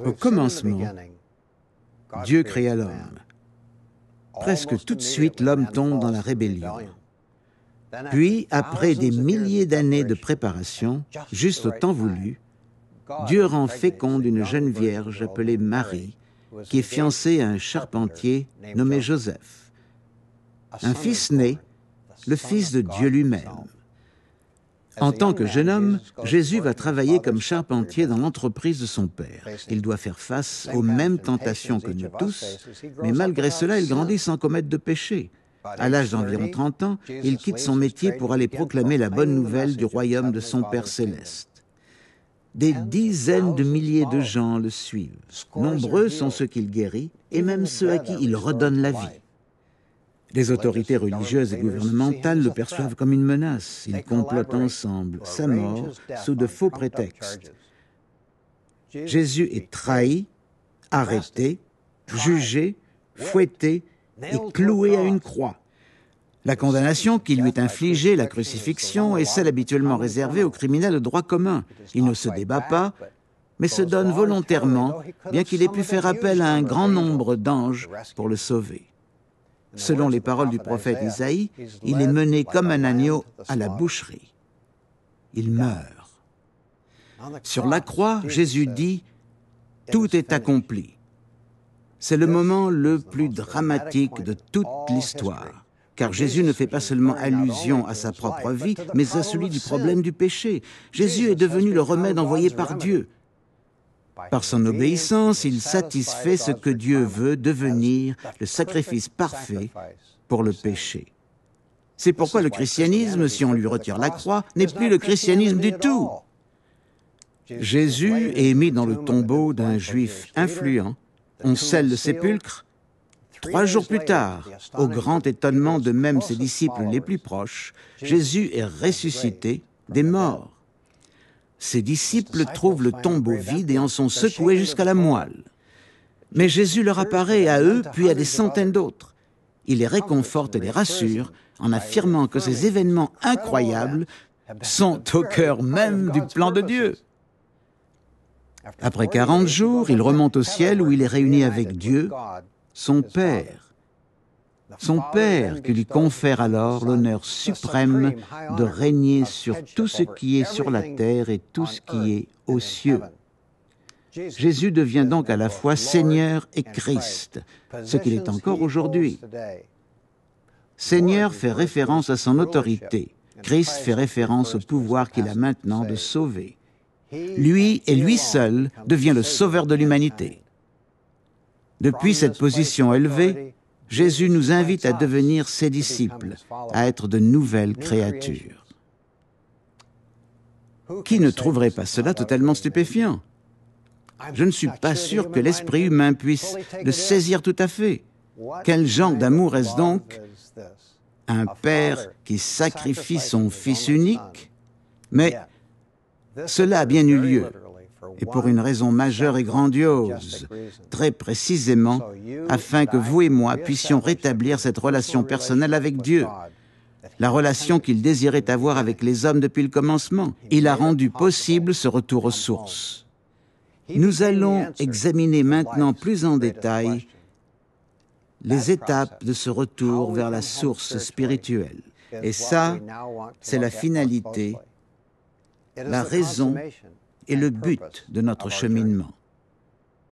Au commencement, Dieu créa l'homme. Presque tout de suite, l'homme tombe dans la rébellion. Puis, après des milliers d'années de préparation, juste au temps voulu, Dieu rend féconde une jeune vierge appelée Marie, qui est fiancée à un charpentier nommé Joseph. Un fils naît, le Fils de Dieu lui-même. En tant que jeune homme, Jésus va travailler comme charpentier dans l'entreprise de son Père. Il doit faire face aux mêmes tentations que nous tous, mais malgré cela, il grandit sans commettre de péché. À l'âge d'environ 30 ans, il quitte son métier pour aller proclamer la bonne nouvelle du royaume de son Père céleste. Des dizaines de milliers de gens le suivent. Nombreux sont ceux qu'il guérit, et même ceux à qui il redonne la vie. Les autorités religieuses et gouvernementales le perçoivent comme une menace. Ils complotent ensemble sa mort sous de faux prétextes. Jésus est trahi, arrêté, jugé, fouetté et cloué à une croix. La condamnation qui lui est infligée, la crucifixion, est celle habituellement réservée aux criminels de droit commun. Il ne se débat pas, mais se donne volontairement, bien qu'il ait pu faire appel à un grand nombre d'anges pour le sauver. Selon les paroles du prophète Isaïe, il est mené comme un agneau à la boucherie. Il meurt. Sur la croix, Jésus dit « Tout est accompli ». C'est le moment le plus dramatique de toute l'histoire, car Jésus ne fait pas seulement allusion à sa propre vie, mais à celui du problème du péché. Jésus est devenu le remède envoyé par Dieu. Par son obéissance, il satisfait ce que Dieu veut devenir le sacrifice parfait pour le péché. C'est pourquoi le christianisme, si on lui retire la croix, n'est plus le christianisme du tout. Jésus est mis dans le tombeau d'un juif influent. On scelle le sépulcre. 3 jours plus tard, au grand étonnement de même ses disciples les plus proches, Jésus est ressuscité des morts. Ses disciples trouvent le tombeau vide et en sont secoués jusqu'à la moelle. Mais Jésus leur apparaît à eux, puis à des centaines d'autres. Il les réconforte et les rassure en affirmant que ces événements incroyables sont au cœur même du plan de Dieu. Après 40 jours, il remonte au ciel où il est réuni avec Dieu, son Père. Son Père qui lui confère alors l'honneur suprême de régner sur tout ce qui est sur la terre et tout ce qui est aux cieux. Jésus devient donc à la fois Seigneur et Christ, ce qu'il est encore aujourd'hui. Seigneur fait référence à son autorité. Christ fait référence au pouvoir qu'il a maintenant de sauver. Lui et lui seul devient le sauveur de l'humanité. Depuis cette position élevée, Jésus nous invite à devenir ses disciples, à être de nouvelles créatures. Qui ne trouverait pas cela totalement stupéfiant? Je ne suis pas sûr que l'esprit humain puisse le saisir tout à fait. Quel genre d'amour est-ce donc? Un père qui sacrifie son fils unique? Mais cela a bien eu lieu, et pour une raison majeure et grandiose, très précisément, afin que vous et moi puissions rétablir cette relation personnelle avec Dieu, la relation qu'il désirait avoir avec les hommes depuis le commencement. Il a rendu possible ce retour aux sources. Nous allons examiner maintenant plus en détail les étapes de ce retour vers la source spirituelle. Et ça, c'est la finalité, la raison et le but de notre cheminement.